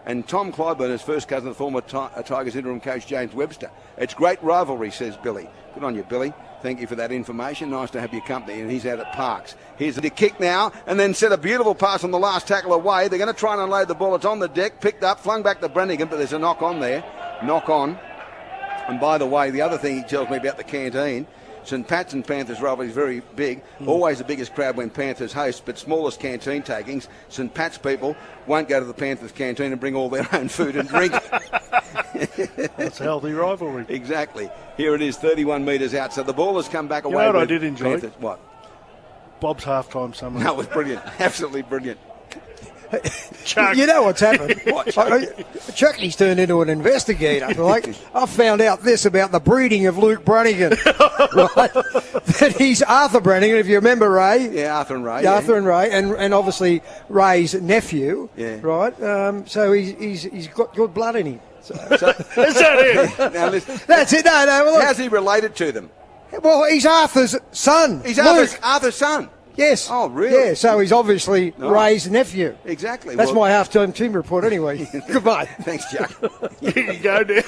and Tom Clyburn is first cousin of former Tigers interim coach James Webster. It's great rivalry, says Billy. Good on you, Billy. Thank you for that information. Nice to have your company, and he's out at Parks. Here's the kick now, and then set a beautiful pass on the last tackle away. They're going to try and unload the ball. It's on the deck, picked up, flung back to Brannigan, but there's a knock on there. Knock on. And by the way, the other thing he tells me about the canteen, St Pat's and Panthers rivalry is very big. Always the biggest crowd when Panthers host, but smallest canteen takings. St Pat's people won't go to the Panthers canteen and bring all their own food and drink. That's a healthy rivalry. Exactly. Here it is, 31 metres out. So the ball has come back away. You know what I did enjoy? Panthers. What? Bob's halftime summary. That was brilliant. Absolutely brilliant. Chuck. You know what's happened? What, Chucky's turned into an investigator. Like, I found out this about the breeding of Luke Brannigan. Right? That he's Arthur Brannigan, if you remember Ray. Yeah, Arthur and Ray. Yeah, Arthur and Ray, and obviously Ray's nephew. Yeah. Right? So he's got good blood in him. So, Is that it? now listen, That's it. No, well, look. how's he related to them? Well, he's Arthur's son. He's Luke. Arthur's son. Yes. Oh, really? Yeah, so he's obviously Ray's nephew. Exactly. That's my half-time team report anyway. Goodbye. Thanks, Chuck. Here you go now.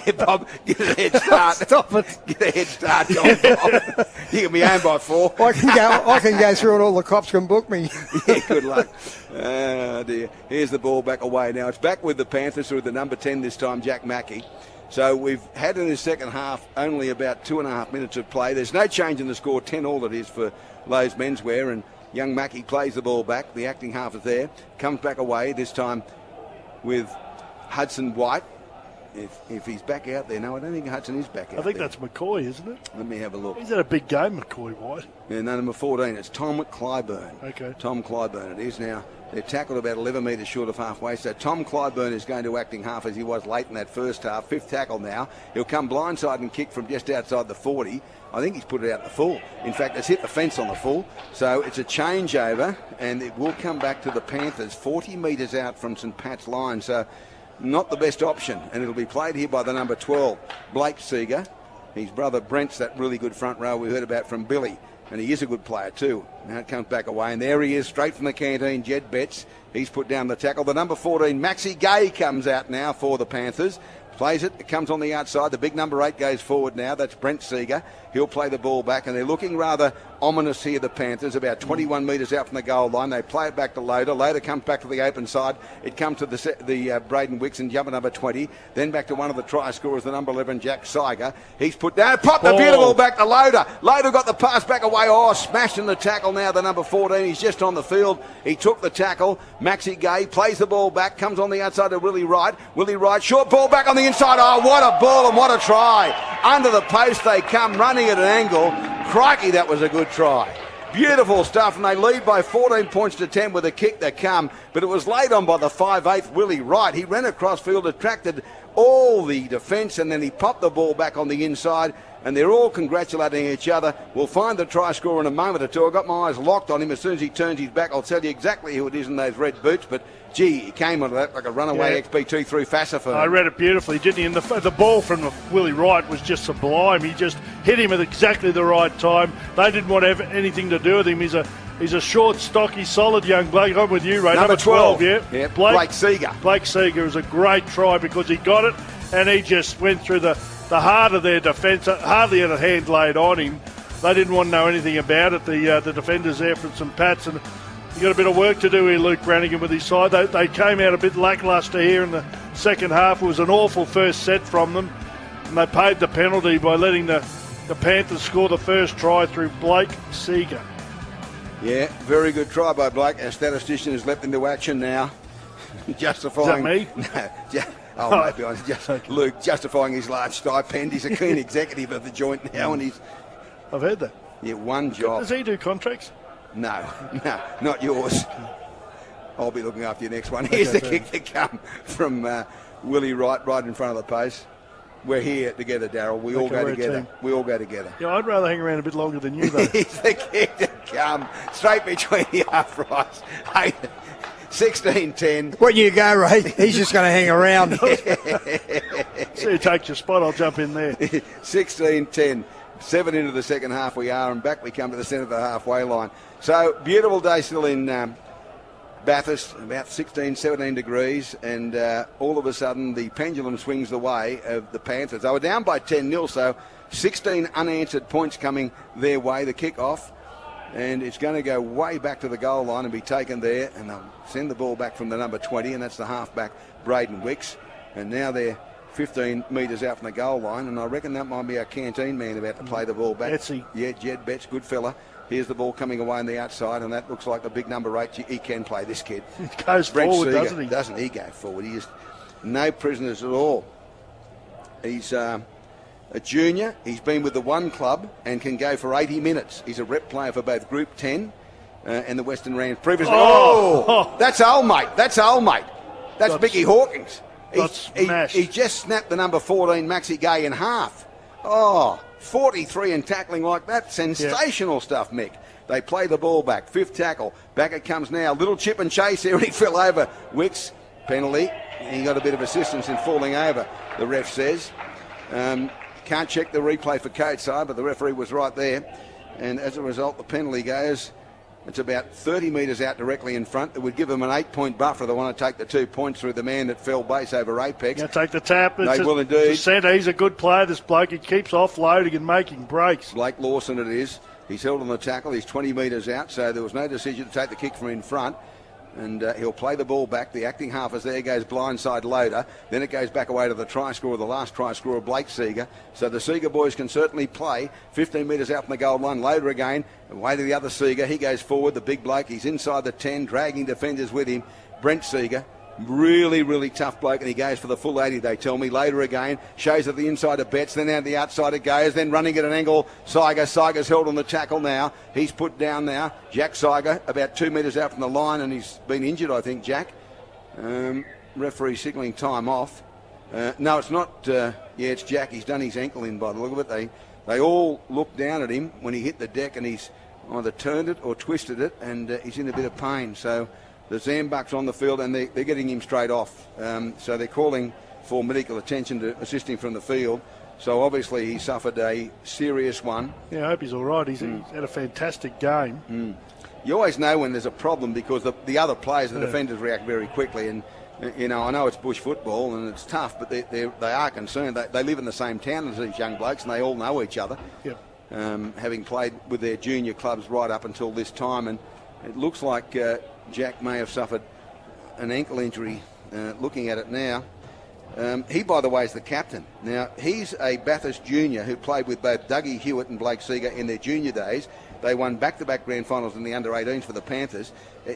Yeah, Bob, get a head start. Stop it. Get a head start, John Bob. You can be home by 4. I can go through and all the cops can book me. Yeah, good luck. Oh, dear. Here's the ball back away now. It's back with the Panthers with the number 10 this time, Jack Mackey. So we've had in the second half only about 2.5 minutes of play. There's no change in the score, 10-all it is for Lowe's Menswear, and young Mackey plays the ball back. The acting half is there. Comes back away, this time with Hudson White. If he's back out there. No, I don't think Hudson is back out there. I think that's McCoy, isn't it? Let me have a look. He's had a big game, McCoy White. Yeah, no, number 14. It's Tom Clyburn. Okay. Tom Clyburn it is now. They're tackled about 11 metres short of halfway. So Tom Clyburn is going to acting half as he was late in that first half. Fifth tackle now. He'll come blindside and kick from just outside the 40. I think he's put it out the full. In fact, it's hit the fence on the full. So it's a changeover, and it will come back to the Panthers, 40 metres out from St Pat's line. So not the best option, and it'll be played here by the number 12, Blake Seeger. His brother Brent's that really good front row we heard about from Billy, and he is a good player too. Now it comes back away, and there he is, straight from the canteen, Jed Betts. He's put down the tackle. The number 14, Maxi Gay, comes out now for the Panthers. Plays it, it comes on the outside. The big number 8 goes forward now. That's Brent Seeger. He'll play the ball back, and they're looking rather ominous here, the Panthers, about 21 metres out from the goal line. They play it back to Loader. Loader comes back to the open side. It comes to the Braden Wicks and jumper number 20. Then back to one of the try scorers, the number 11, Jack Seiger. He's put down, popped the beautiful back to Loader. Loader got the pass back away. Oh, smashed in the tackle now, the number 14. He's just on the field. He took the tackle. Maxi Gay plays the ball back, comes on the outside to Willie Wright. Willie Wright, short ball back on the inside. Oh, what a ball and what a try. Under the post they come, running at an angle. Crikey, that was a good try. Beautiful stuff, and they lead by 14 points to 10 with a kick that come, but it was laid on by the 5'8" Willie Wright. He ran across field, attracted all the defence, and then he popped the ball back on the inside, and they're all congratulating each other. We'll find the try scorer in a moment or two. I've got my eyes locked on him. As soon as he turns his back, I'll tell you exactly who it is in those red boots, but gee, he came onto that like a runaway XP2 through Fassifern. I read it beautifully, didn't he? And the ball from Willie Wright was just sublime. He just hit him at exactly the right time. They didn't want to have anything to do with him. He's a short, stocky, solid young bloke. I'm with you, Ray. Number 12, yeah. Blake Seeger. Blake Seeger is a great try because he got it and he just went through the heart of their defence. Hardly had a hand laid on him. They didn't want to know anything about it, the defenders there from St Pat's. And he got a bit of work to do here, Luke Brannigan, with his side. They came out a bit lacklustre here in the second half. It was an awful first set from them, and they paid the penalty by letting the Panthers score the first try through Blake Seeger. Yeah, very good try by Blake. Our statistician has leapt into action now, justifying. Is that me? No, maybe I was just Luke justifying his large stipend. He's a keen executive of the joint now, and he's. I've heard that. Yeah, one job. Does he do contracts? No, not yours. I'll be looking after your next one. Here's the kick that come from Willie Wright, right in front of the post. We're here together, Darryl. We all go together. We all go together. Yeah, I'd rather hang around a bit longer than you, though. Here's the kick that come straight between the uprights. 16-10. When you go, Ray, he's just going to hang around. So you take your spot, I'll jump in there. 16-10. 7 into the second half we are, and back we come to the centre of the halfway line. So, beautiful day still in Bathurst, about 16, 17 degrees, and all of a sudden the pendulum swings the way of the Panthers. They were down by 10-0, so 16 unanswered points coming their way, the kick-off, and it's going to go way back to the goal line and be taken there, and they'll send the ball back from the number 20, and that's the halfback, Braden Wicks, and now they're 15 metres out from the goal line, and I reckon that might be our canteen man about to play the ball back. Betsy. Yeah, Jed Betts, good fella. Here's the ball coming away on the outside, and that looks like the big number 8. He can play, this kid. He goes Brent forward, Seeger, doesn't he? Doesn't he go forward? He is no prisoners at all. He's a junior. He's been with the one club and can go for 80 minutes. He's a rep player for both Group 10 and the Western Rams previously. Oh! That's old mate. That's Mickey Hawkins. He just snapped the number 14 Maxi Gay in half. Oh, 43 and tackling like that. Sensational stuff, Mick. They play the ball back. Fifth tackle. Back it comes now. Little chip and chase here, and he fell over. Wicks, penalty. He got a bit of assistance in falling over, the ref says. Can't check the replay for code side, but the referee was right there. And as a result, the penalty goes. It's about 30 metres out directly in front. It would give them an 8-point buffer. They want to take the 2 points through the man that fell base over Apex. Yeah, take the tap. They will indeed. Centre. He's a good player, this bloke. He keeps offloading and making breaks. Blake Lawson it is. He's held on the tackle. He's 20 metres out, so there was no decision to take the kick from in front. And he'll play the ball back. The acting half is there, goes blindside Loader. Then it goes back away to the try scorer, the last try scorer, Blake Seeger. So the Seeger boys can certainly play. 15 metres out from the goal line. Loader again. Away to the other Seeger. He goes forward, the big bloke. He's inside the 10, dragging defenders with him. Brent Seeger. Really, really tough bloke, and he goes for the full 80, they tell me. Later again, shows at the inside of Betts, then out the outside it goes, then running at an angle, Seiger's held on the tackle now. He's put down now. Jack Seiger, about 2 metres out from the line, and he's been injured, I think, Jack. Referee signalling time off. No, it's not. It's Jack. He's done his ankle in by the look of it. They all looked down at him when he hit the deck, and he's either turned it or twisted it, and he's in a bit of pain. So the Zambuck's on the field, and they're getting him straight off. So they're calling for medical attention to assist him from the field. So obviously he suffered a serious one. Yeah, I hope he's all right. He's had a fantastic game. You always know when there's a problem because the other players, the defenders, react very quickly. And, you know, I know it's bush football and it's tough, but they are concerned. They live in the same town as these young blokes, and they all know each other, having played with their junior clubs right up until this time. And it looks like Jack may have suffered an ankle injury, looking at it now. He, by the way, is the captain. Now, he's a Bathurst junior who played with both Dougie Hewitt and Blake Seeger in their junior days. They won back-to-back grand finals in the under-18s for the Panthers.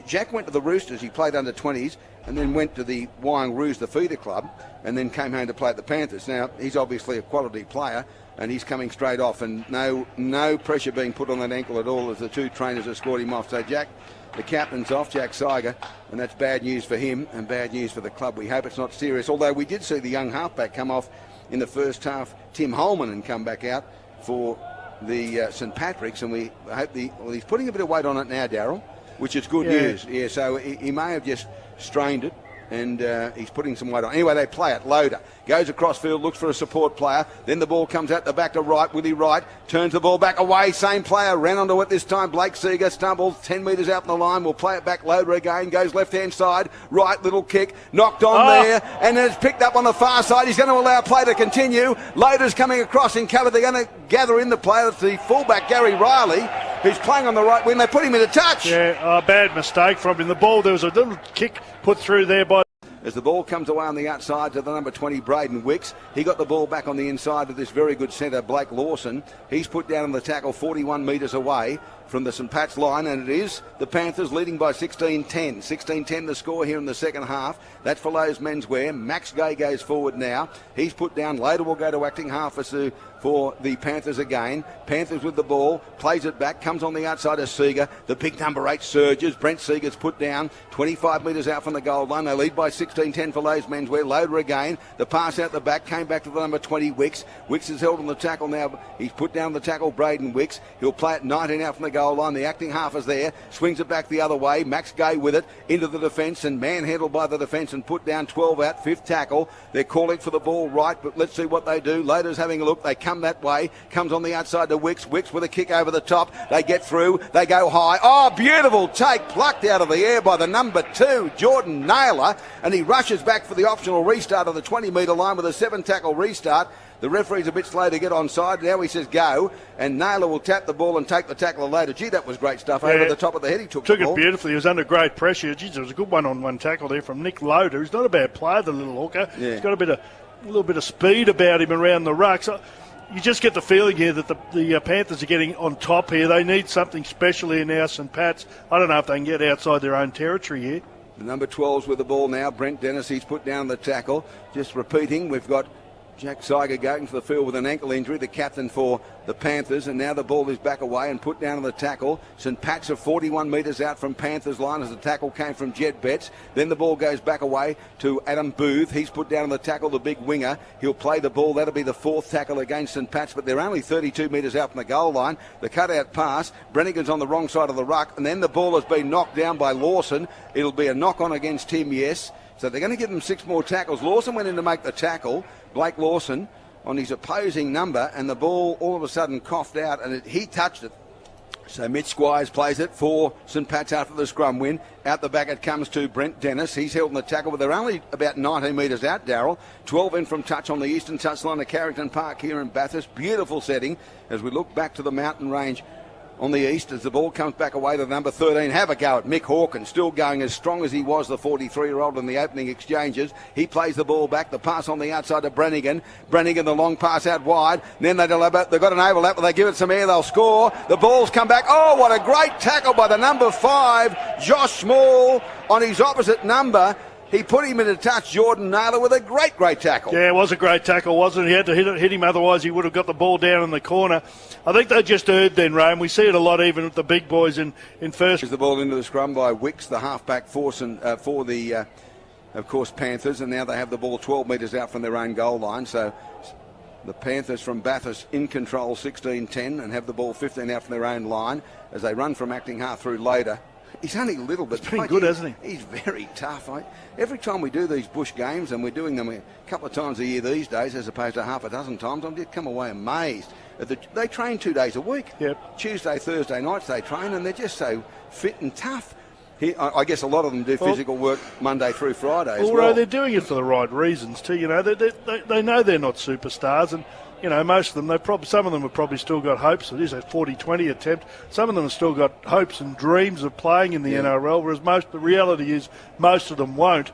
Jack went to the Roosters. He played under-20s and then went to the Wyong Roos, the feeder club, and then came home to play at the Panthers. Now, he's obviously a quality player, and he's coming straight off, and no pressure being put on that ankle at all as the two trainers have scored him off. So Jack, the captain's off, Jack Seiger, and that's bad news for him and bad news for the club. We hope it's not serious, although we did see the young halfback come off in the first half, Tim Holman, and come back out for the St Patrick's, and we hope he's putting a bit of weight on it now, Darryl, which is good news. Yeah, so he may have just strained it, and he's putting some weight on. Anyway, they play it. Loader goes across field, looks for a support player. Then the ball comes out the back to right. Willie Wright turns the ball back away. Same player ran onto it this time. Blake Seeger stumbles 10 metres out from the line. We'll play it back. Loader again goes left-hand side. Right little kick. Knocked on there. And then it's picked up on the far side. He's going to allow play to continue. Loader's coming across in cover. They're going to gather in the player. It's the fullback, Gary Riley, who's playing on the right wing. They put him in a touch. Yeah, bad mistake from him. The ball, there was a little kick put through there by... As the ball comes away on the outside to the number 20, Braden Wicks. He got the ball back on the inside of this very good centre, Blake Lawson. He's put down on the tackle 41 metres away from the St Pat's line, and it is the Panthers leading by 16-10. 16-10 the score here in the second half. That's for Lowe's menswear. Max Gay goes forward now. He's put down. Later will go to acting half for the Panthers again. Panthers with the ball, plays it back, comes on the outside of Seeger. The big number 8 surges. Brent Seeger's put down 25 metres out from the goal line. They lead by 16-10 for Lowe's menswear. Loader again. The pass out the back came back to the number 20, Wicks. Wicks is held on the tackle now. He's put down the tackle, Braden Wicks. He'll play it 19 out from the goal line. The acting half is there. Swings it back the other way. Max Gay with it into the defence and manhandled by the defence and put down 12 out. Fifth tackle. They're calling for the ball right, but let's see what they do. Loader's having a look. They come come that way. Comes on the outside to Wicks. Wicks with a kick over the top. They get through. They go high. Oh, beautiful take. Plucked out of the air by the number 2, Jordan Naylor. And he rushes back for the optional restart of the 20-metre line with a 7-tackle restart. The referee's a bit slow to get onside. Now he says go, and Naylor will tap the ball and take the tackle later. Gee, that was great stuff. Over the top of the head he took the ball. It beautifully. He was under great pressure. Gee, there was a good one-on-one tackle there from Nick Loader. He's not a bad player, the little hooker. Yeah. He's got a little bit of speed about him around the ruck. So you just get the feeling here that the Panthers are getting on top here. They need something special here now, St. Pat's. I don't know if they can get outside their own territory here. The number 12's with the ball now. Brent Dennis, he's put down the tackle. Just repeating, we've got Jack Seiger going for the field with an ankle injury, the captain for the Panthers, and now the ball is back away and put down on the tackle. St. Pat's are 41 metres out from Panthers line as the tackle came from Jed Betts. Then the ball goes back away to Adam Booth. He's put down on the tackle, the big winger. He'll play the ball. That'll be the 4th tackle against St. Pat's, but they're only 32 metres out from the goal line. The cutout pass, Brennigan's on the wrong side of the ruck, and then the ball has been knocked down by Lawson. It'll be a knock on against Tim, yes. So they're going to give them 6 more tackles. Lawson went in to make the tackle, Blake Lawson, on his opposing number, and the ball all of a sudden coughed out, and he touched it. So Mitch Squires plays it for St. Pat's after the scrum win. Out the back it comes to Brent Dennis. He's held in the tackle, but they're only about 19 metres out, Darryl. 12 in from touch on the eastern touchline of Carrington Park here in Bathurst. Beautiful setting as we look back to the mountain range on the east as the ball comes back away to number 13. Have a go at Mick Hawkins, still going as strong as he was, the 43-year-old in the opening exchanges. He plays the ball back, the pass on the outside to Brannigan. Brannigan, the long pass out wide. And then they've got an overlap, but they give it some air, they'll score. The ball's come back. Oh, what a great tackle by the number 5, Josh Small, on his opposite number. He put him in a touch, Jordan Naylor, with a great tackle. Yeah, it was a great tackle, wasn't it? He had to hit him, otherwise he would have got the ball down in the corner. I think they just erred then, Ray, and we see it a lot even with the big boys in first. Here's the ball into the scrum by Wicks, the halfback force for the, of course, Panthers, and now they have the ball 12 metres out from their own goal line. So the Panthers from Bathurst in control 16-10 and have the ball 15 out from their own line as they run from acting half through later. He's only little, but he's been good, hasn't he? He's very tough. Every time we do these bush games, and we're doing them a couple of times a year these days, as opposed to half a dozen times, I'm just come away amazed. They train 2 days a week. Yep. Tuesday, Thursday nights they train, and they're just so fit and tough. I guess a lot of them do physical work Monday through Friday as well. They're doing it for the right reasons too. You know, they know they're not superstars, and you know, most of them, some of them have probably still got hopes. It is a 40-20 attempt. Some of them have still got hopes and dreams of playing in the NRL, whereas the reality is most of them won't.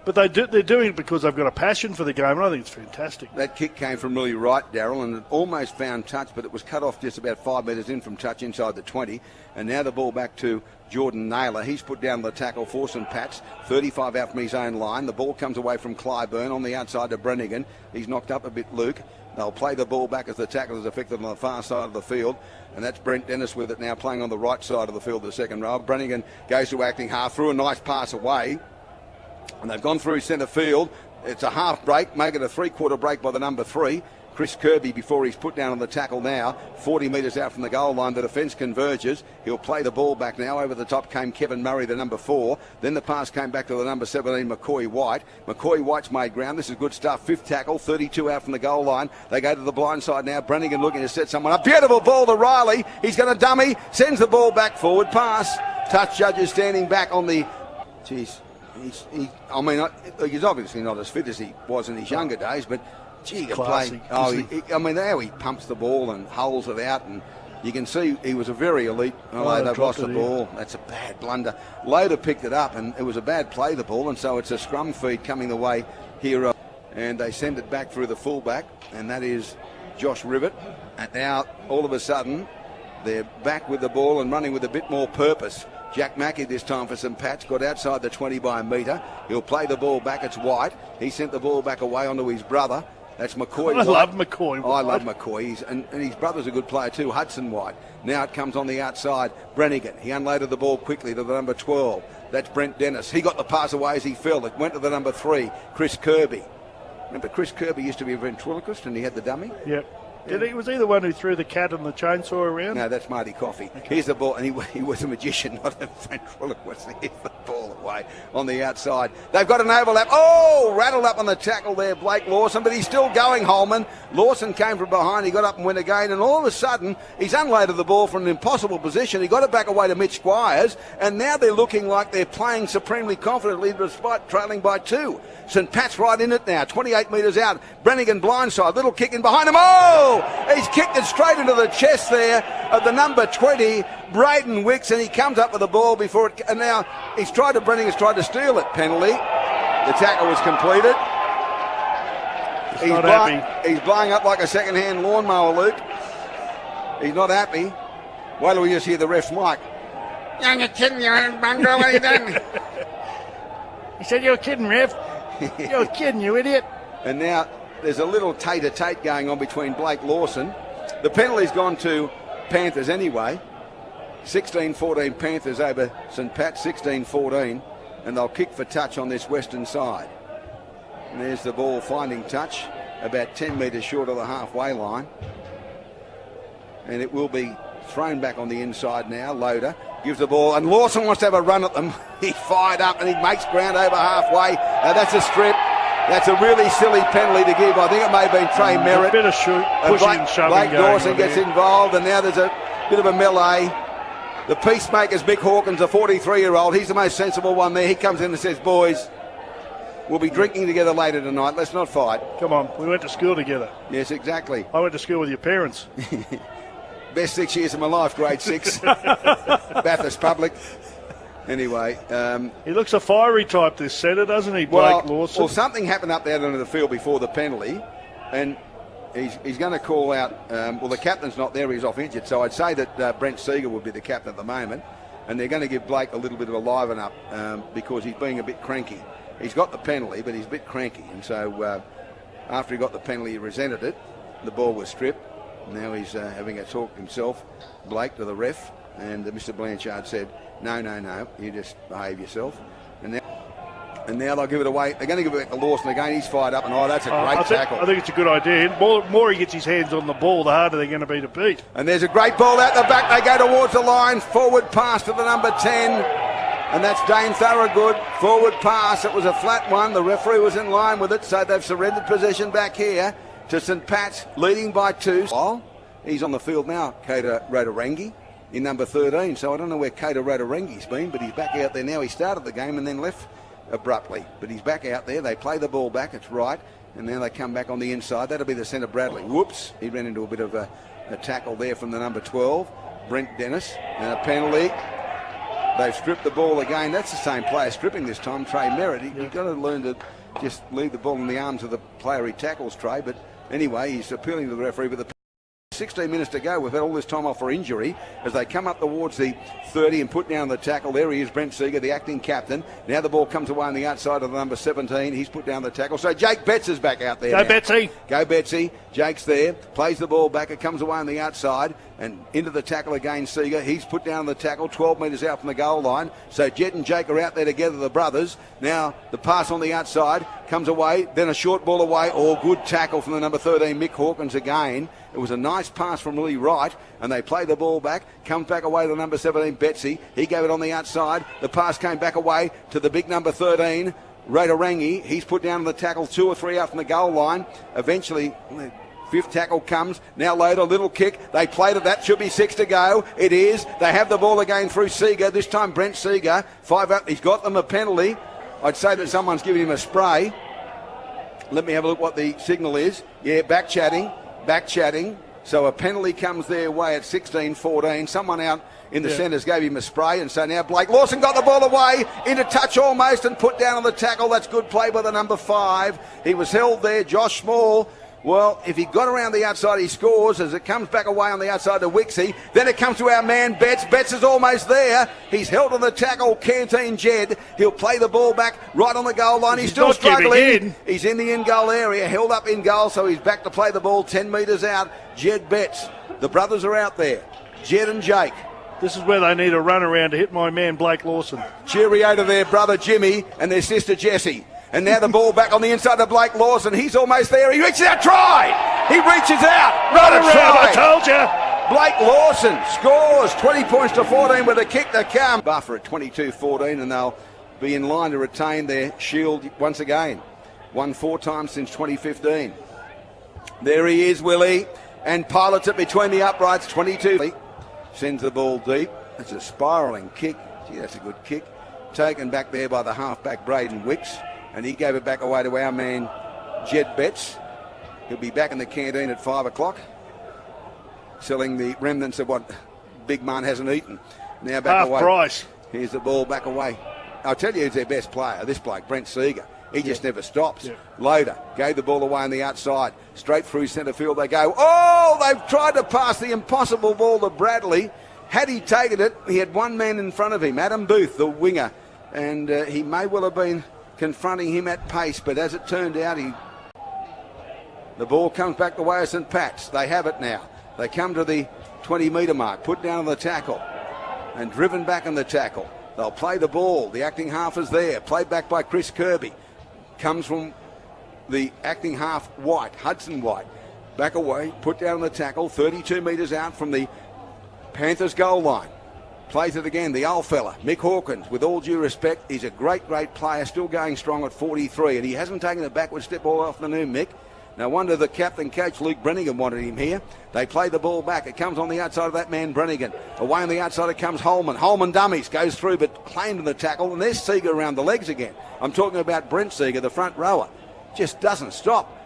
But they're doing it because they've got a passion for the game, and I think it's fantastic. That kick came from really right, Darryl, and it almost found touch, but it was cut off just about 5 metres in from touch inside the 20. And now the ball back to Jordan Naylor. He's put down the tackle for St. Pat's, 35 out from his own line. The ball comes away from Clyburn on the outside to Brannigan. He's knocked up a bit, Luke. They'll play the ball back as the tackle is effected on the far side of the field. And that's Brent Dennis with it now playing on the right side of the field, the second row. Brannigan goes to acting half, through a nice pass away. And they've gone through centre field. It's a half break, make it a 3-quarter break by the number 3. Chris Kirby before he's put down on the tackle now. 40 metres out from the goal line. The defence converges. He'll play the ball back now. Over the top came Kevin Murray, the number 4. Then the pass came back to the number 17, McCoy White. McCoy White's made ground. This is good stuff. 5th tackle, 32 out from the goal line. They go to the blind side now. Brannigan looking to set someone up. Beautiful ball to Riley. He's going to dummy. Sends the ball back forward. Pass. Touch judges standing back on the... Jeez. He's obviously not as fit as he was in his younger days, but gee, he can play. How he pumps the ball and holds it out, and you can see he was a very elite. They've lost the ball. That's a bad blunder. Loader picked it up, and it was a bad play, the ball, and so it's a scrum feed coming the way here. And they send it back through the fullback, and that is Josh Rivet. And now, all of a sudden, they're back with the ball and running with a bit more purpose. Jack Mackey this time for St. Pat's, got outside the 20 by a metre. He'll play the ball back. It's White. He sent the ball back away onto his brother. That's McCoy White. I love McCoy White. I love McCoy. And his brother's a good player too, Hudson White. Now it comes on the outside. Brannigan. He unloaded the ball quickly to the number 12. That's Brent Dennis. He got the pass away as he fell. It went to the number 3, Chris Kirby. Remember, Chris Kirby used to be a ventriloquist and he had the dummy? Yep. He was he the one who threw the cat and the chainsaw around? No, that's Marty Coffey. Okay. Here's the ball, and he was a magician, not a ventriloquist. ball away on the outside. They've got an overlap. Oh, rattled up on the tackle there, Blake Lawson, but he's still going, Holman. Lawson came from behind. He got up and went again, and all of a sudden, he's unloaded the ball from an impossible position. He got it back away to Mitch Squires, and now they're looking like they're playing supremely confidently despite trailing by 2. St Pat's right in it now, 28 metres out. Brannigan blindside, little kick in behind him. Oh! He's kicked it straight into the chest there of the number 20, Braden Wicks, and he comes up with the ball before it. And now Brannigan's tried to steal it. Penalty. The tackle was completed. He's blowing up like a second-hand lawnmower, Luke. He's not happy. Wait till we just hear the ref's mic. You're kidding, you bungo, what have you done? He said, "You're kidding, ref. You're kidding, you idiot." And now there's a little tete-a-tete going on between Blake Lawson. The penalty's gone to Panthers anyway. 16-14 Panthers over St Pat, 16-14. And they'll kick for touch on this western side. And there's the ball finding touch, about 10 metres short of the halfway line. And it will be thrown back on the inside now. Loader gives the ball, and Lawson wants to have a run at them. He's fired up and he makes ground over halfway. That's a strip. That's a really silly penalty to give. I think it may have been Trey Merritt. A bit of pushing and shoving. Blake Dawson gets involved, and now there's a bit of a melee. The peacemaker's Mick Hawkins, a 43-year-old. He's the most sensible one there. He comes in and says, "Boys, we'll be drinking together later tonight. Let's not fight." Come on, we went to school together. Yes, exactly. I went to school with your parents. Best 6 years of my life, grade 6. Bathurst Public. Anyway. He looks a fiery type, this centre, doesn't he, Blake Lawson? Well, something happened up there under the field before the penalty, and he's going to call out, the captain's not there, he's off injured, so I'd say that Brent Seeger would be the captain at the moment, and they're going to give Blake a little bit of a liven up because he's being a bit cranky. He's got the penalty, but he's a bit cranky, and so after he got the penalty, he resented it. The ball was stripped. Now he's having a talk himself, Blake, to the ref, and Mr. Blanchard said, no, you just behave yourself. And now they'll give it away. They're going to give it back to Lawson again. He's fired up, and that's a great tackle. I think it's a good idea. The more he gets his hands on the ball, the harder they're going to be to beat. And there's a great ball out the back. They go towards the line. Forward pass to the number 10. And that's Dane Thorogood. Forward pass. It was a flat one. The referee was in line with it, so they've surrendered possession back here to St Pat's, leading by 2. He's on the field now, Kato Rotarangi, in number 13. So I don't know where Kato Rotarangi's been, but he's back out there now. He started the game and then left abruptly. But he's back out there. They play the ball back. It's right. And now they come back on the inside. That'll be the centre, Bradley. Whoops. He ran into a bit of a tackle there from the number 12, Brent Dennis. And a penalty. They've stripped the ball again. That's the same player stripping this time, Trey Merritt. You've got to learn to just leave the ball in the arms of the player he tackles, Trey. But anyway, he's appealing to the referee. But 16 minutes to go. We've had all this time off for injury as they come up towards the 30 and put down the tackle. There he is, Brent Seeger, the acting captain. Now the ball comes away on the outside of the number 17. He's put down the tackle. So Jake Betts is back out there. Go, now. Betsy. Go, Betsy. Jake's there. Plays the ball back. It comes away on the outside and into the tackle again, Seeger. He's put down the tackle 12 metres out from the goal line. So Jet and Jake are out there together, the brothers. Now the pass on the outside comes away. Then a short ball away. Good tackle from the number 13, Mick Hawkins again. It was a nice pass from Lee Wright, and they play the ball back. Comes back away to number 17, Betsy. He gave it on the outside. The pass came back away to the big number 13, Rotarangi. He's put down the tackle 2 or 3 out from the goal line. Eventually, fifth tackle comes. Now Loader, little kick. They played it. That should be 6 to go. It is. They have the ball again through Seeger. This time Brent Seeger. 5 up. He's got them a penalty. I'd say that someone's giving him a spray. Let me have a look what the signal is. Yeah, back chatting. So a penalty comes their way at 16-14. Someone out in the centres gave him a spray, and so now Blake Lawson got the ball away into touch almost and put down on the tackle. That's good play by the number 5. He was held there, Josh Small. Well, if he got around the outside, he scores as it comes back away on the outside to Wixie. Then it comes to our man, Betts. Betts is almost there. He's held on the tackle, Canteen Jed. He'll play the ball back right on the goal line. He's still struggling. He's in the in-goal area, held up in goal, so he's back to play the ball 10 metres out. Jed Betts. The brothers are out there. Jed and Jake. This is where they need a run around to hit my man, Blake Lawson. Cheerio to their brother, Jimmy, and their sister, Jessie. And now the ball back on the inside of Blake Lawson. He's almost there. He reaches out. Try! He reaches out. Run around. I told you. Blake Lawson scores 20 points to 14 with a kick to come. Buffer at 22-14, and they'll be in line to retain their shield once again. Won 4 times since 2015. There he is, Willie, and pilots it between the uprights. 22. Sends the ball deep. It's a spiralling kick. Gee, that's a good kick. Taken back there by the halfback Braden Wicks, and he gave it back away to our man Jed Betts. He'll be back in the canteen at 5 o'clock, selling the remnants of what Big Man hasn't eaten. Now back half away. Price. Here's the ball back away. I'll tell you who's their best player, this bloke, Brent Seeger. He just never stops. Yeah. Loader gave the ball away on the outside. Straight through centre field they go. Oh, they've tried to pass the impossible ball to Bradley. Had he taken it, he had one man in front of him, Adam Booth, the winger. And he may well have been confronting him at pace, but as it turned out, the ball comes back the way of St. Pat's. They have it now. They come to the 20-metre mark, put down on the tackle, and driven back on the tackle. They'll play the ball. The acting half is there. Played back by Chris Kirby. Comes from the acting half White, Hudson White. Back away, put down on the tackle, 32 metres out from the Panthers goal line. Plays it again, the old fella, Mick Hawkins. With all due respect, he's a great, great player, still going strong at 43, and he hasn't taken a backward step all afternoon, Mick. No wonder the captain coach, Luke Brennigan, wanted him here. They play the ball back. It comes on the outside of that man, Brennigan. Away on the outside it comes Holman. Holman dummies, goes through but claimed in the tackle. And there's Seeger around the legs again. I'm talking about Brent Seeger, the front rower. Just doesn't stop.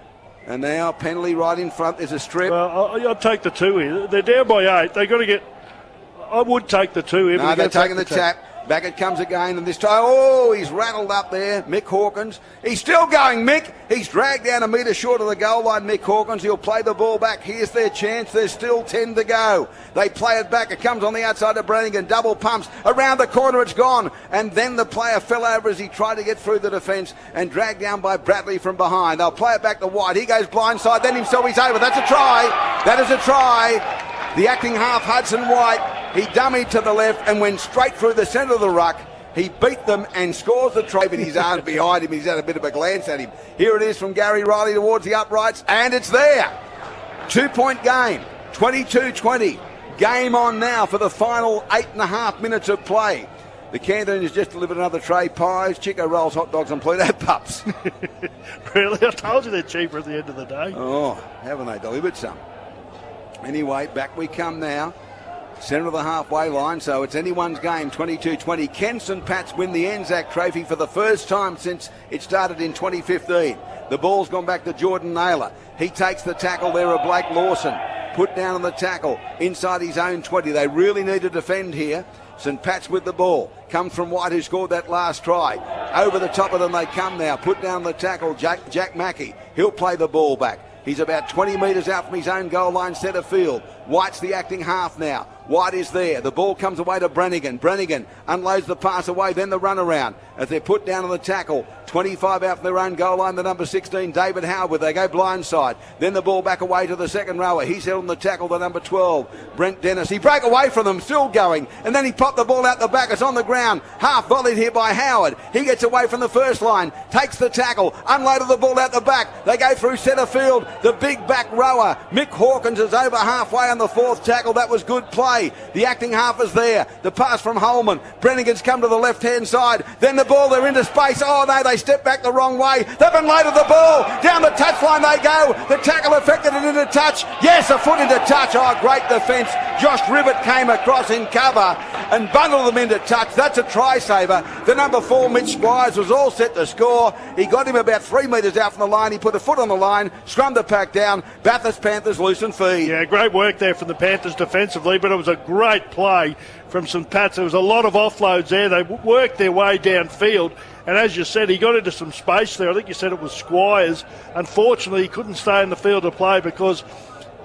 And now penalty right in front. There's a strip. Well, I'll take the 2 here. They're down by 8. They've got to get... I would take the 2 here. No, they're taking the tap. Back it comes again, and this time, oh, he's rattled up there, Mick Hawkins. He's still going, Mick. He's dragged down a metre short of the goal line, Mick Hawkins. He'll play the ball back. Here's their chance. There's still 10 to go. They play it back. It comes on the outside of Brannigan. Double pumps. Around the corner, it's gone. And then the player fell over as he tried to get through the defence and dragged down by Bradley from behind. They'll play it back to White. He goes blindside. Then himself, he's over. That's a try. That is a try. The acting half, Hudson White, he dummied to the left and went straight through the centre of the ruck. He beat them and scores the try, but his arms behind him. He's had a bit of a glance at him. Here it is from Gary Riley towards the uprights, and it's there. 2-point game, 22-20. Game on now for the final 8.5 minutes of play. The canteen has just delivered another tray. Pies, Chico rolls, hot dogs and Pluto pups. Really? I told you they're cheaper at the end of the day. Oh, haven't they delivered some? Anyway, back we come now. Centre of the halfway line, so it's anyone's game, 22-20. Can St. Pat's win the Anzac Trophy for the first time since it started in 2015? The ball's gone back to Jordan Naylor. He takes the tackle there of Blake Lawson. Put down on the tackle inside his own 20. They really need to defend here. St. Pat's with the ball. Comes from White, who scored that last try. Over the top of them they come now. Put down the tackle, Jack Mackey. He'll play the ball back. He's about 20 metres out from his own goal line centre field. White's the acting half now. White is there. The ball comes away to Brannigan. Brannigan unloads the pass away, then the run around as they're put down on the tackle. 25 out from their own goal line, the number 16, David Howard. They go blindside. Then the ball back away to the second rower. He's held on the tackle, the number 12, Brent Dennis. He broke away from them, still going, and then he popped the ball out the back. It's on the ground. Half volleyed here by Howard. He gets away from the first line, takes the tackle, unloaded the ball out the back. They go through centre field. The big back rower, Mick Hawkins, is over halfway on the fourth tackle. That was good play. The acting half is there. The pass from Holman. Brannigan's come to the left-hand side. Then the ball, they're into space. Oh, no, they step back the wrong way. They've unloaded the ball. Down the touchline they go. The tackle affected it into touch. Yes, a foot into touch. Oh, great defence. Josh Ribbett came across in cover and bundled them into touch. That's a try saver. The number 4, Mitch Squires, was all set to score. He got him about 3 metres out from the line. He put a foot on the line, scrummed the pack down. Bathurst Panthers loose and feed. Yeah, great work there from the Panthers defensively, but it was a great play from St. Pat's. There was a lot of offloads there. They worked their way downfield, and as you said, he got into some space there. I think you said it was Squires. Unfortunately, he couldn't stay in the field of play because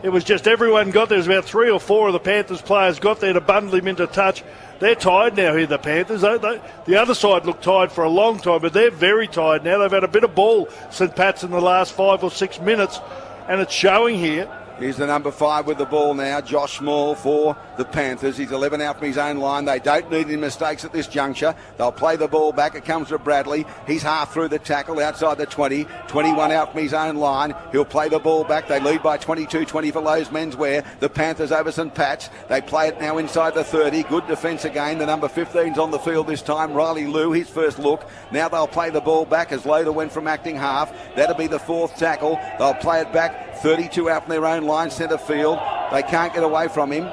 it was just everyone got there. There was about 3 or 4 of the Panthers players got there to bundle him into touch. They're tired now here, the Panthers. The other side looked tired for a long time, but they're very tired now. They've had a bit of ball, St. Pat's, in the last 5 or 6 minutes, and it's showing here. Here's the number 5 with the ball now, Josh Small for the Panthers. He's 11 out from his own line. They don't need any mistakes at this juncture. They'll play the ball back. It comes to Bradley. He's half through the tackle outside the 20. 21 out from his own line. He'll play the ball back. They lead by 22-20 for Lowe's Menswear. The Panthers over St Pat's. They play it now inside the 30. Good defence again. The number 15's on the field this time. Riley Liu, his first look. Now they'll play the ball back as Loader went from acting half. That'll be the 4th tackle. They'll play it back. 32 out from their own line, centre field. They can't get away from him.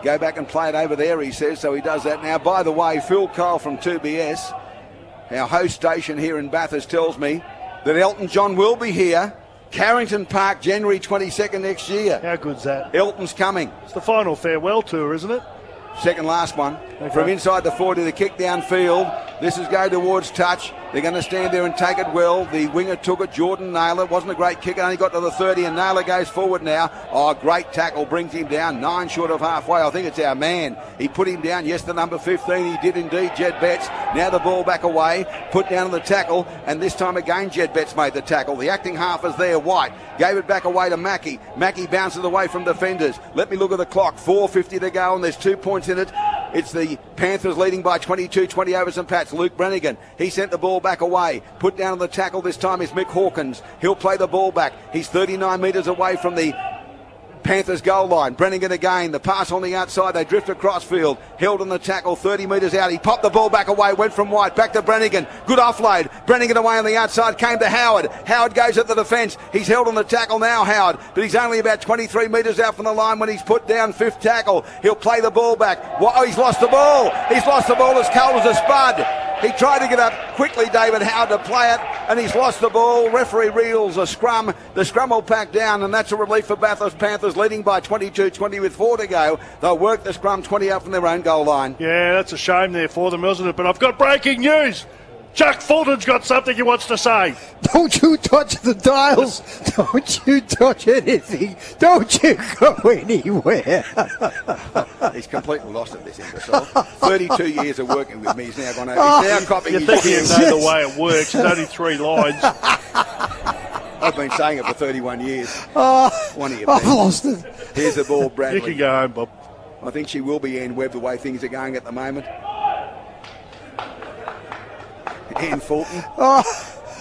Go back and play it over there, he says, so he does that now. By the way, Phil Cole from 2BS, our host station here in Bathurst, tells me that Elton John will be here, Carrington Park, January 22nd next year. How good's that? Elton's coming. It's the final farewell tour, isn't it? Second last one. Okay. From inside the 40, the kick downfield. This is going towards touch. They're going to stand there and take it well. The winger took it. Jordan Naylor. Wasn't a great kick. Only got to the 30, and Naylor goes forward now. Oh, great tackle. Brings him down. 9 short of halfway. I think it's our man. He put him down. Yes, the number 15. He did indeed, Jed Betts. Now the ball back away. Put down on the tackle. And this time again, Jed Betts made the tackle. The acting half is there. White gave it back away to Mackie. Mackie bounces away from defenders. Let me look at the clock. 4:50 to go, and there's 2 points in it. It's the Panthers leading by 22-20 over St Pat's. Luke Brannigan, he sent the ball back away. Put down on the tackle this time is Mick Hawkins. He'll play the ball back. He's 39 metres away from the Panthers goal line. Brannigan again. The pass on the outside. They drift across field. Held on the tackle. 30 metres out. He popped the ball back away. Went from White. Back to Brannigan. Good offload. Brannigan away on the outside. Came to Howard. Howard goes at the defence. He's held on the tackle now, Howard. But he's only about 23 metres out from the line when he's put down. 5th tackle. He'll play the ball back. Oh, he's lost the ball. He's lost the ball as cold as a spud. He tried to get up quickly, David Howard, to play it, and he's lost the ball. Referee reels a scrum. The scrum will pack down, and that's a relief for Bathurst Panthers, leading by 22-20 with 4 to go. They'll work the scrum 20 out from their own goal line. Yeah, that's a shame there for them, isn't it? But I've got breaking news. Chuck Fulton's got something he wants to say. Don't you touch the dials. Don't you touch anything. Don't you go anywhere. He's completely lost it, this imbecile. 32 years of working with me. He's now gone over. He's now copying you think you know the way it works. It's only 3 lines. I've been saying it for 31 years. One of you. I've lost it. Here's the ball, Bradley. You can go home, Bob. I think she will be Ann Webb the way things are going at the moment. Ann Fulton.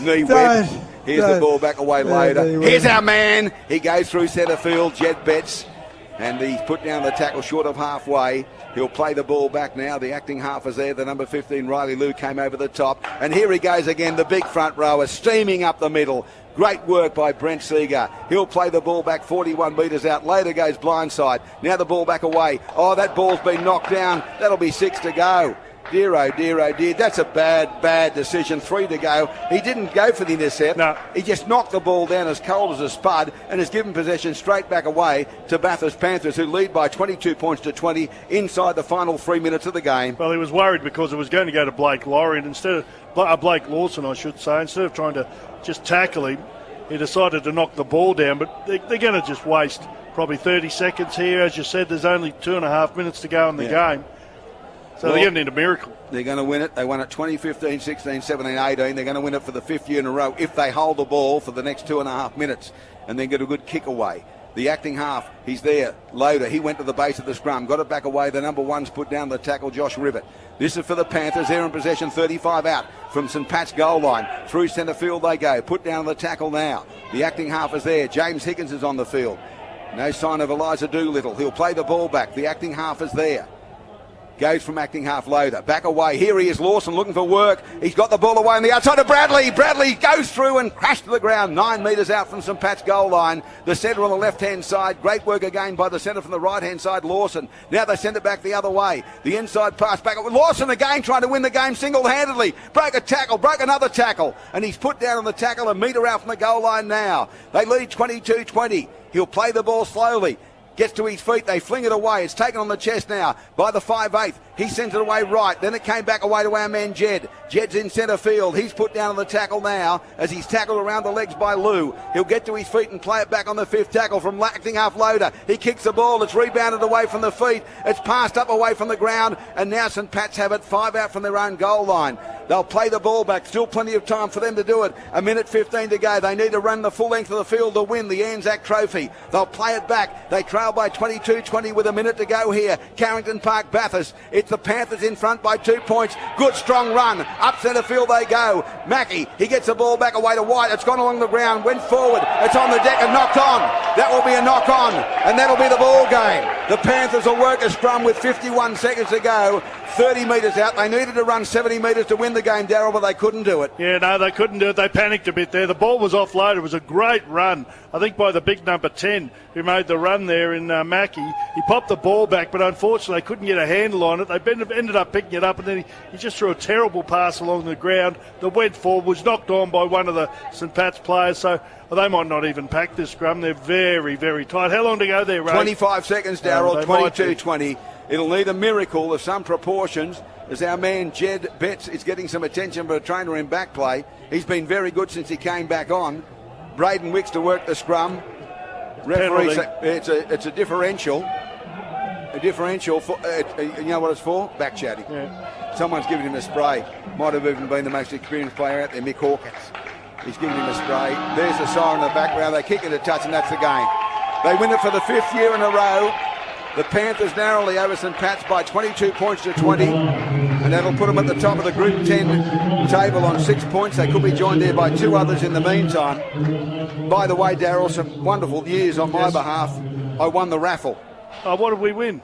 Knee Webb. Here's the ball back away later. Here's our man. He goes through centre field. Jed Betts. And he's put down the tackle short of halfway. He'll play the ball back now. The acting half is there. The number 15, Riley Liu, came over the top. And here he goes again, the big front rower, steaming up the middle. Great work by Brent Seeger. He'll play the ball back 41 metres out. Later goes blindside. Now the ball back away. Oh, that ball's been knocked down. That'll be 6 to go. Dear, oh dear, oh dear. That's a bad decision. 3 to go. He didn't go for the intercept. No. He just knocked the ball down as cold as a spud and has given possession straight back away to Bathurst Panthers, who lead by 22 points to 20 inside the final 3 minutes of the game. Well, he was worried because it was going to go to Blake Lawson instead of Blake Lawson, I should say. Instead of trying to just tackle him, he decided to knock the ball down. But they're going to just waste probably 30 seconds here. As you said, there's only 2.5 minutes to go in the game. So they're going to need a miracle. They're going to win it. They won it 2015, 16, 17, 18. They're going to win it for the 5th year in a row if they hold the ball for the next 2.5 minutes and then get a good kick away. The acting half, he's there. Loader, he went to the base of the scrum, got it back away. The number 1's put down the tackle, Josh Rivet. This is for the Panthers. They're in possession, 35 out from St Pat's goal line. Through centre field they go. Put down the tackle now. The acting half is there. James Higgins is on the field. No sign of Eliza Doolittle. He'll play the ball back. The acting half is there. Goes from acting half. Loader. Back away. Here he is, Lawson, looking for work. He's got the ball away on the outside of Bradley. Bradley goes through and crashed to the ground 9 metres out from St Pat's goal line. The centre on the left-hand side. Great work again by the centre from the right-hand side, Lawson. Now they send it back the other way. The inside pass back. Lawson again trying to win the game single-handedly. Broke a tackle. Broke another tackle. And he's put down on the tackle, a metre out from the goal line now. They lead 22-20. He'll play the ball slowly. Gets to his feet, they fling it away. It's taken on the chest now by the 5'8". He sends it away right. Then it came back away to our man Jed. Jed's in centre field. He's put down on the tackle now as he's tackled around the legs by Lou. He'll get to his feet and play it back on the 5th tackle from acting half Loader. He kicks the ball. It's rebounded away from the feet. It's passed up away from the ground. And now St Pat's have it 5 out from their own goal line. They'll play the ball back. Still plenty of time for them to do it. 1:15 to go. They need to run the full length of the field to win the Anzac Trophy. They'll play it back. They trail by 22-20 with a minute to go here. Carrington Park, Bathurst. It's the Panthers in front by 2 points. Good strong run. Up centre field they go. Mackie, he gets the ball back away to White. It's gone along the ground. Went forward. It's on the deck and knocked on. That will be a knock on. And that'll be the ball game. The Panthers will work a scrum with 51 seconds to go. 30 metres out. They needed to run 70 metres to win the game, Darryl, but they couldn't do it. Yeah, no, they couldn't do it. They panicked a bit there. The ball was offloaded. It was a great run, I think, by the big number 10 who made the run there in Mackie. He popped the ball back, but unfortunately they couldn't get a handle on it. They ended up picking it up, and then he just threw a terrible pass along the ground that went forward, was knocked on by one of the St Pat's players. So they might not even pack this scrum. They're very, very tight. How long to go there, Ray? 25 seconds, Darryl. 22-20. It'll need a miracle of some proportions as our man Jed Betts is getting some attention for a trainer in back play. He's been very good since he came back on. Braden Wicks to work the scrum. Referee, it's a differential. A differential for you know what it's for? Back chatting. Yeah. Someone's giving him a spray. Might have even been the most experienced player out there, Mick Hawkins. He's giving him a spray. There's the siren in the background. They kick it a touch, and that's the game. They win it for the 5th year in a row. The Panthers narrowly over St Pat's by 22 points to 20, and that'll put them at the top of the Group 10 table on 6 points. They could be joined there by 2 others in the meantime. By the way, Darryl, some wonderful years on my behalf. I won the raffle. What did we win?